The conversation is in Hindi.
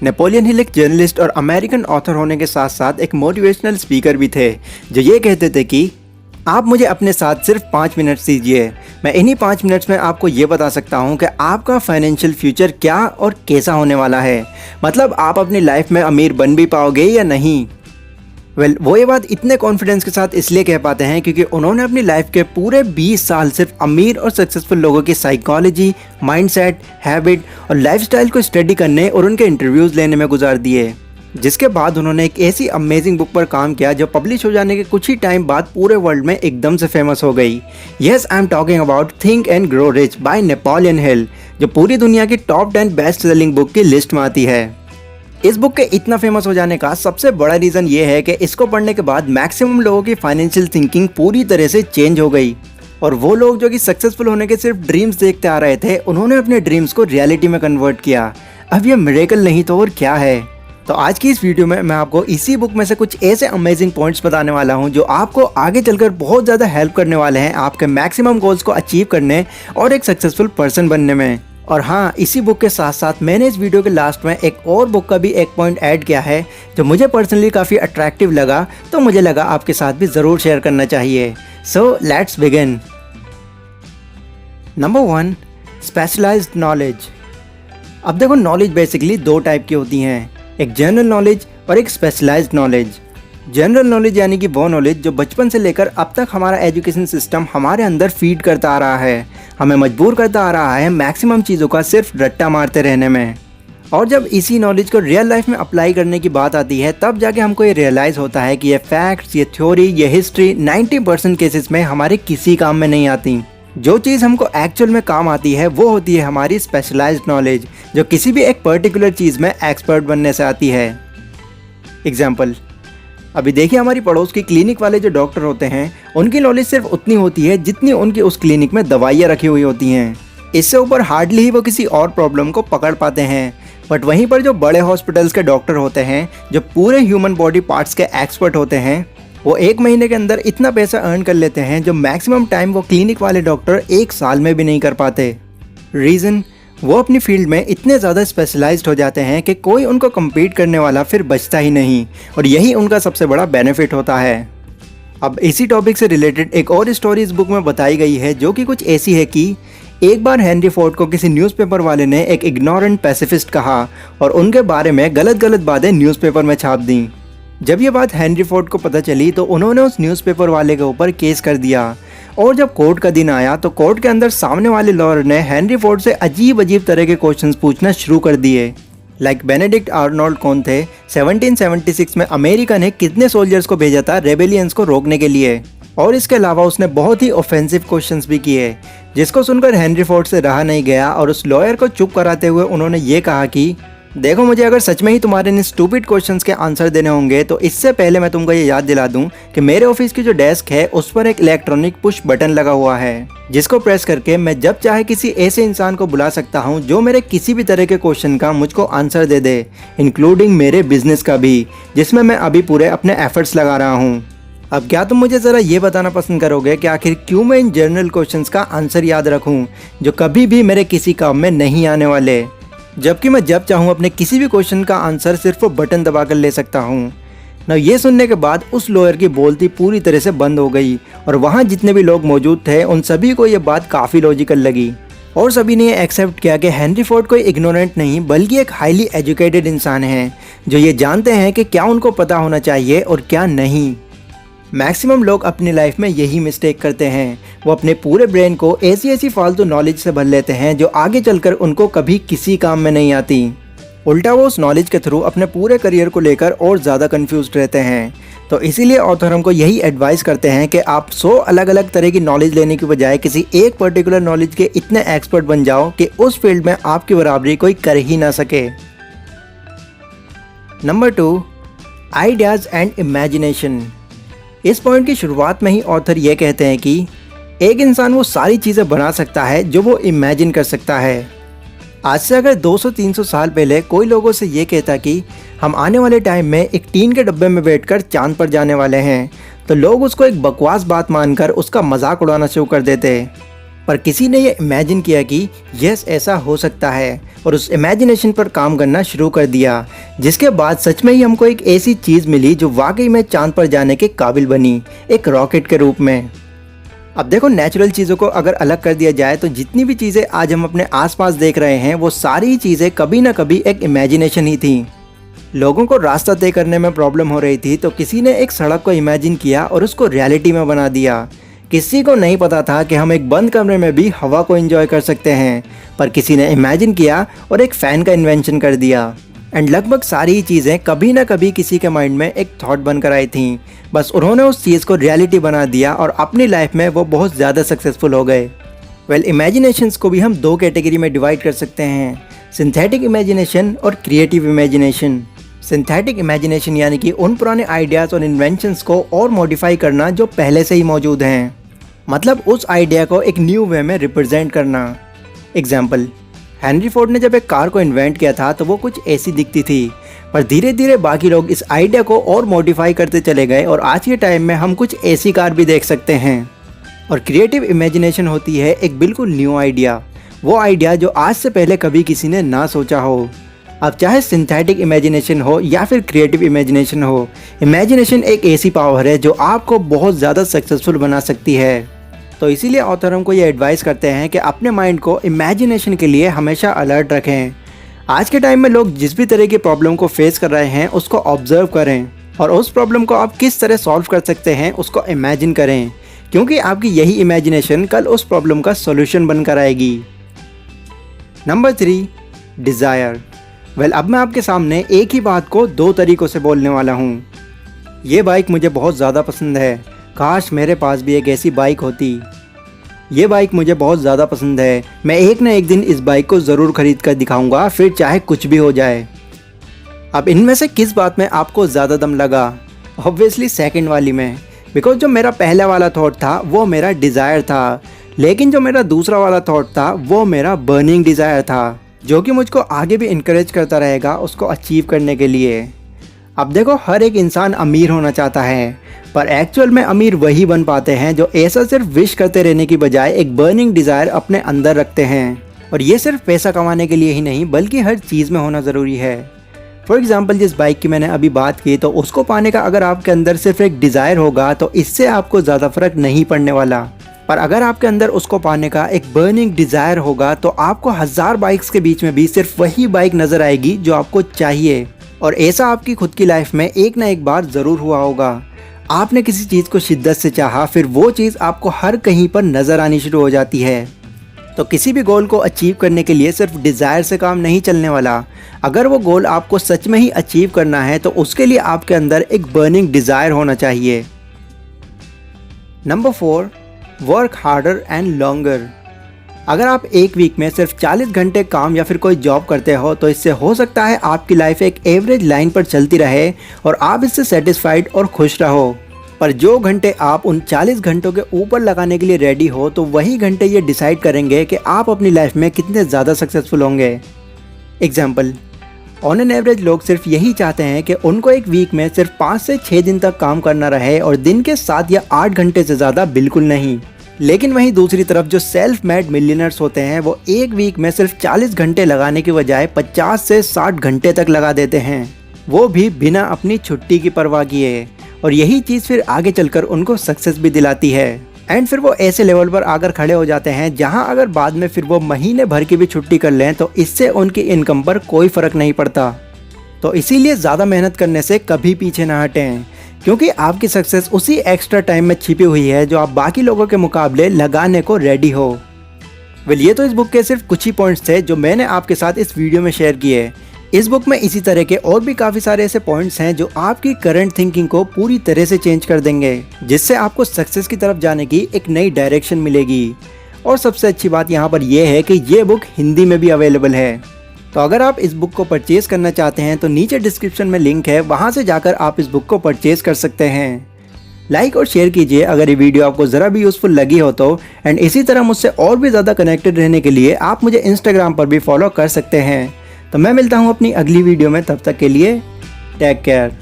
नेपोलियन हिल एक जर्नलिस्ट और अमेरिकन ऑथर होने के साथ साथ एक मोटिवेशनल स्पीकर भी थे, जो ये कहते थे कि आप मुझे अपने साथ सिर्फ 5 मिनट दीजिए, मैं इन्हीं 5 मिनट्स में आपको ये बता सकता हूँ कि आपका फाइनेंशियल फ्यूचर क्या और कैसा होने वाला है। मतलब आप अपनी लाइफ में अमीर बन भी पाओगे या नहीं। वो ये बात इतने कॉन्फिडेंस के साथ इसलिए कह पाते हैं क्योंकि उन्होंने अपनी लाइफ के पूरे 20 साल सिर्फ अमीर और सक्सेसफुल लोगों की साइकोलॉजी, माइंडसेट, हैबिट और लाइफस्टाइल को स्टडी करने और उनके इंटरव्यूज़ लेने में गुजार दिए। जिसके बाद उन्होंने एक ऐसी अमेजिंग बुक पर काम किया जो पब्लिश हो जाने के कुछ ही टाइम बाद पूरे वर्ल्ड में एकदम से फेमस हो गई। Yes, I am talking about think and grow rich by Napoleon Hill, जो पूरी दुनिया की टॉप 10 बेस्ट सेलिंग बुक की लिस्ट में आती है। इस बुक के इतना फेमस हो जाने का सबसे बड़ा रीज़न ये है कि इसको पढ़ने के बाद मैक्सिमम लोगों की फाइनेंशियल थिंकिंग पूरी तरह से चेंज हो गई, और वो लोग जो कि सक्सेसफुल होने के सिर्फ ड्रीम्स देखते आ रहे थे, उन्होंने अपने ड्रीम्स को रियलिटी में कन्वर्ट किया। अब ये मिरेकल नहीं तो और क्या है। तो आज की इस वीडियो में मैं आपको इसी बुक में से कुछ ऐसे अमेजिंग पॉइंट्स बताने वाला हूँ जो आपको आगे चलकर बहुत ज़्यादा हेल्प करने वाले हैं आपके मैक्सिमम गोल्स को अचीव करने और एक सक्सेसफुल पर्सन बनने में। और हाँ, इसी बुक के साथ साथ मैंने इस वीडियो के लास्ट में एक और बुक का भी एक पॉइंट ऐड किया है जो मुझे पर्सनली काफ़ी अट्रैक्टिव लगा, तो मुझे लगा आपके साथ भी ज़रूर शेयर करना चाहिए। So let's begin. Number 1, specialized knowledge. अब देखो, नॉलेज बेसिकली 2 टाइप की होती हैं, एक जनरल नॉलेज और एक स्पेशलाइज्ड नॉलेज। जनरल नॉलेज यानी कि वो नॉलेज जो बचपन से लेकर अब तक हमारा एजुकेशन सिस्टम हमारे अंदर फीड करता आ रहा है, हमें मजबूर करता आ रहा है मैक्सिमम चीज़ों का सिर्फ रट्टा मारते रहने में। और जब इसी नॉलेज को रियल लाइफ में अप्लाई करने की बात आती है, तब जाके हमको ये रियलाइज़ होता है कि ये फैक्ट्स, ये थ्योरी, ये हिस्ट्री 90% केसेस में हमारे किसी काम में नहीं आती। जो चीज़ हमको एक्चुअल में काम आती है वो होती है हमारी स्पेशलाइज्ड नॉलेज, जो किसी भी एक पर्टिकुलर चीज़ में एक्सपर्ट बनने से आती है। एग्जाम्पल, अभी देखिए, हमारी पड़ोस की क्लिनिक वाले जो डॉक्टर होते हैं, उनकी नॉलेज सिर्फ उतनी होती है जितनी उनकी उस क्लिनिक में दवाइयाँ रखी हुई होती हैं। इससे ऊपर हार्डली ही वो किसी और प्रॉब्लम को पकड़ पाते हैं। बट वहीं पर जो बड़े हॉस्पिटल्स के डॉक्टर होते हैं, जो पूरे ह्यूमन बॉडी पार्ट्स के एक्सपर्ट होते हैं, वो 1 महीने के अंदर इतना पैसा अर्न कर लेते हैं जो मैक्सिमम टाइम वो क्लिनिक वाले डॉक्टर 1 साल में भी नहीं कर पाते। रीज़न, वो अपनी फील्ड में इतने ज़्यादा स्पेशलाइज्ड हो जाते हैं कि कोई उनको कम्पीट करने वाला फिर बचता ही नहीं, और यही उनका सबसे बड़ा बेनिफिट होता है। अब इसी टॉपिक से रिलेटेड एक और स्टोरी इस बुक में बताई गई है जो कि कुछ ऐसी है कि एक बार हेनरी फोर्ड को किसी न्यूज़पेपर वाले ने एक इग्नोरेंट पैसिफिस्ट कहा और उनके बारे में गलत गलत बातें न्यूज़पेपर में छाप दी। जब ये बात हेनरी फोर्ड को पता चली तो उन्होंने उस न्यूज़पेपर वाले के ऊपर केस कर दिया, और जब कोर्ट का दिन आया तो कोर्ट के अंदर सामने वाले लॉयर ने हेनरी फोर्ड से अजीब अजीब तरह के क्वेश्चंस पूछना शुरू कर दिए। लाइक बेनेडिक्ट आर्नोल्ड कौन थे, 1776 में अमेरिका ने कितने सोल्जर्स को भेजा था रेबेलियंस को रोकने के लिए, और इसके अलावा उसने बहुत ही ऑफेंसिव क्वेश्चंस भी किए, जिसको सुनकर हेनरी फोर्ड से रहा नहीं गया और उस लॉयर को चुप कराते हुए उन्होंने ये कहा कि देखो, मुझे अगर सच में ही तुम्हारे इन स्टूपिड क्वेश्चंस के आंसर देने होंगे तो इससे पहले मैं तुमको ये याद दिला दूं कि मेरे ऑफिस की जो डेस्क है उस पर एक इलेक्ट्रॉनिक पुश बटन लगा हुआ है, जिसको प्रेस करके मैं जब चाहे किसी ऐसे इंसान को बुला सकता हूं जो मेरे किसी भी तरह के क्वेश्चन का मुझको आंसर दे दे, इंक्लूडिंग मेरे बिजनेस का भी, जिसमें मैं अभी पूरे अपने एफर्ट्स लगा रहा हूँ। अब क्या तुम मुझे ज़रा ये बताना पसंद करोगे कि आखिर क्यों मैं इन जनरल क्वेश्चंस का आंसर याद रखूँ जो कभी भी मेरे किसी काम में नहीं आने वाले, जबकि मैं जब चाहूँ अपने किसी भी क्वेश्चन का आंसर सिर्फ वो बटन दबाकर ले सकता हूँ। ना ये सुनने के बाद उस लॉयर की बोलती पूरी तरह से बंद हो गई, और वहाँ जितने भी लोग मौजूद थे उन सभी को ये बात काफ़ी लॉजिकल लगी, और सभी ने ये एक्सेप्ट किया कि हेनरी फोर्ड कोई इग्नोरेंट नहीं बल्कि एक हाईली एजुकेटेड इंसान है जो ये जानते हैं कि क्या उनको पता होना चाहिए और क्या नहीं। मैक्सिमम लोग अपनी लाइफ में यही मिस्टेक करते हैं, वो अपने पूरे ब्रेन को ऐसी फालतू नॉलेज से भर लेते हैं जो आगे चलकर उनको कभी किसी काम में नहीं आती। उल्टा वो उस नॉलेज के थ्रू अपने पूरे करियर को लेकर और ज़्यादा कंफ्यूज रहते हैं। तो इसीलिए ऑथर हमको यही एडवाइस करते हैं कि आप 100 अलग अलग तरह की नॉलेज लेने की बजाय किसी एक पर्टिकुलर नॉलेज के इतने एक्सपर्ट बन जाओ कि उस फील्ड में आपकी बराबरी कोई कर ही ना सके। Number 2, ideas and imagination. इस पॉइंट की शुरुआत में ही ऑथर ये कहते हैं कि एक इंसान वो सारी चीज़ें बना सकता है जो वो इमेजिन कर सकता है। आज से अगर 200-300 साल पहले कोई लोगों से ये कहता कि हम आने वाले टाइम में एक टीन के डब्बे में बैठकर चांद पर जाने वाले हैं, तो लोग उसको एक बकवास बात मानकर उसका मजाक उड़ाना शुरू कर देते। पर किसी ने ये इमेजिन किया कि यस ऐसा हो सकता है और उस इमेजिनेशन पर काम करना शुरू कर दिया, जिसके बाद सच में ही हमको एक ऐसी चीज़ मिली जो वाकई में चांद पर जाने के काबिल बनी, एक रॉकेट के रूप में। अब देखो, नेचुरल चीज़ों को अगर अलग कर दिया जाए तो जितनी भी चीज़ें आज हम अपने आसपास देख रहे हैं वो सारी चीज़ें कभी ना कभी एक इमेजिनेशन ही थी। लोगों को रास्ता तय करने में प्रॉब्लम हो रही थी तो किसी ने एक सड़क को इमेजिन किया और उसको रियलिटी में बना दिया। किसी को नहीं पता था कि हम एक बंद कमरे में भी हवा को एंजॉय कर सकते हैं, पर किसी ने इमेजिन किया और एक फ़ैन का इन्वेंशन कर दिया। एंड लगभग सारी ही चीज़ें कभी ना कभी किसी के माइंड में एक थॉट बनकर आई थी, बस उन्होंने उस चीज़ को रियलिटी बना दिया और अपनी लाइफ में वो बहुत ज़्यादा सक्सेसफुल हो गए। वेल, इमेजिनेशंस को भी हम दो कैटेगरी में डिवाइड कर सकते हैं, सिंथेटिक इमेजिनेशन और क्रिएटिव इमेजिनेशन। सिंथेटिक इमेजिनेशन यानी कि उन पुराने आइडियाज़ और इन्वेंशंस को और मॉडिफाई करना जो पहले से ही मौजूद हैं, मतलब उस आइडिया को एक न्यू वे में रिप्रेजेंट करना। एग्जाम्पल, हेनरी फोर्ड ने जब एक कार को इन्वेंट किया था तो वो कुछ ऐसी दिखती थी, पर धीरे धीरे बाकी लोग इस आइडिया को और मॉडिफाई करते चले गए और आज के टाइम में हम कुछ ऐसी कार भी देख सकते हैं। और क्रिएटिव इमेजिनेशन होती है एक बिल्कुल न्यू आइडिया, वो आइडिया जो आज से पहले कभी किसी ने ना सोचा हो। अब चाहे सिंथेटिक इमेजिनेशन हो या फिर क्रिएटिव इमेजिनेशन हो, इमेजिनेशन एक ऐसी पावर है जो आपको बहुत ज़्यादा सक्सेसफुल बना सकती है। तो इसीलिए ऑथर हमको ये एडवाइस करते हैं कि अपने माइंड को इमेजिनेशन के लिए हमेशा अलर्ट रखें। आज के टाइम में लोग जिस भी तरह की प्रॉब्लम को फेस कर रहे हैं उसको ऑब्जर्व करें और उस प्रॉब्लम को आप किस तरह सॉल्व कर सकते हैं उसको इमेजिन करें, क्योंकि आपकी यही इमेजिनेशन कल उस प्रॉब्लम का सॉल्यूशन बनकर आएगी। Number 3, desire. वेल, अब मैं आपके सामने एक ही बात को दो तरीक़ों से बोलने वाला हूँ। ये बाइक मुझे बहुत ज़्यादा पसंद है, काश मेरे पास भी एक ऐसी बाइक होती। ये बाइक मुझे बहुत ज़्यादा पसंद है, मैं एक ना एक दिन इस बाइक को ज़रूर खरीद कर दिखाऊंगा, फिर चाहे कुछ भी हो जाए। अब इनमें से किस बात में आपको ज़्यादा दम लगा? ऑब्वियसली सेकंड वाली में, बिकॉज जो मेरा पहला वाला थॉट था वो मेरा डिज़ायर था, लेकिन जो मेरा दूसरा वाला थॉट था वो मेरा बर्निंग डिज़ायर था, जो कि मुझको आगे भी इनकरेज करता रहेगा उसको अचीव करने के लिए। अब देखो, हर एक इंसान अमीर होना चाहता है, पर एक्चुअल में अमीर वही बन पाते हैं जो ऐसा सिर्फ विश करते रहने की बजाय एक बर्निंग डिज़ायर अपने अंदर रखते हैं। और ये सिर्फ पैसा कमाने के लिए ही नहीं बल्कि हर चीज़ में होना ज़रूरी है। फॉर एग्जाम्पल, जिस बाइक की मैंने अभी बात की, तो उसको पाने का अगर आपके अंदर सिर्फ एक डिज़ायर होगा तो इससे आपको ज़्यादा फ़र्क नहीं पड़ने वाला। पर अगर आपके अंदर उसको पाने का एक बर्निंग डिज़ायर होगा तो आपको 1000 बाइक्स के बीच में भी सिर्फ वही बाइक नज़र आएगी जो आपको चाहिए। और ऐसा आपकी खुद की लाइफ में एक ना एक बार ज़रूर हुआ होगा। आपने किसी चीज़ को शिद्दत से चाहा, फिर वो चीज़ आपको हर कहीं पर नज़र आनी शुरू हो जाती है। तो किसी भी गोल को अचीव करने के लिए सिर्फ डिज़ायर से काम नहीं चलने वाला। अगर वो गोल आपको सच में ही अचीव करना है तो उसके लिए आपके अंदर एक बर्निंग डिज़ायर होना चाहिए। Number 4, work harder and longer. अगर आप एक वीक में सिर्फ 40 घंटे काम या फिर कोई जॉब करते हो तो इससे हो सकता है आपकी लाइफ एक एवरेज लाइन पर चलती रहे और आप इससे सेटिस्फाइड और खुश रहो। पर जो घंटे आप उन 40 घंटों के ऊपर लगाने के लिए रेडी हो तो वही घंटे ये डिसाइड करेंगे कि आप अपनी लाइफ में कितने ज़्यादा सक्सेसफुल होंगे। एग्जाम्पल, ऑन एन एवरेज लोग सिर्फ यही चाहते हैं कि उनको एक वीक में सिर्फ 5 से 6 दिन तक काम करना रहे और दिन के 7 या 8 घंटे से ज़्यादा बिल्कुल नहीं। लेकिन वहीं दूसरी तरफ जो सेल्फ मेड मिलियनर्स होते हैं वो एक वीक में सिर्फ 40 घंटे लगाने की बजाय 50 से 60 घंटे तक लगा देते हैं, वो भी बिना अपनी छुट्टी की परवाह किए। और यही चीज़ फिर आगे चलकर उनको सक्सेस भी दिलाती है। एंड फिर वो ऐसे लेवल पर आकर खड़े हो जाते हैं जहां अगर बाद में फिर वो महीने भर की भी छुट्टी कर लें तो इससे उनकी इनकम पर कोई फ़र्क नहीं पड़ता। तो इसीलिए ज़्यादा मेहनत करने से कभी पीछे ना हटें, क्योंकि आपकी सक्सेस उसी एक्स्ट्रा टाइम में छिपी हुई है जो आप बाकी लोगों के मुकाबले लगाने को रेडी हो। वेल, ये तो इस बुक के सिर्फ कुछ ही पॉइंट्स थे जो मैंने आपके साथ इस वीडियो में शेयर किए। इस बुक में इसी तरह के और भी काफ़ी सारे ऐसे पॉइंट्स हैं जो आपकी करंट थिंकिंग को पूरी तरह से चेंज कर देंगे, जिससे आपको सक्सेस की तरफ जाने की एक नई डायरेक्शन मिलेगी। और सबसे अच्छी बात यहाँ पर यह है कि ये बुक हिंदी में भी अवेलेबल है। तो अगर आप इस बुक को परचेज़ करना चाहते हैं तो नीचे डिस्क्रिप्शन में लिंक है, वहाँ से जाकर आप इस बुक को परचेज़ कर सकते हैं। लाइक और शेयर कीजिए अगर ये वीडियो आपको ज़रा भी यूज़फुल लगी हो तो। एंड इसी तरह मुझसे और भी ज़्यादा कनेक्टेड रहने के लिए आप मुझे इंस्टाग्राम पर भी फॉलो कर सकते हैं। तो मैं मिलता हूँ अपनी अगली वीडियो में, तब तक के लिए टेक केयर।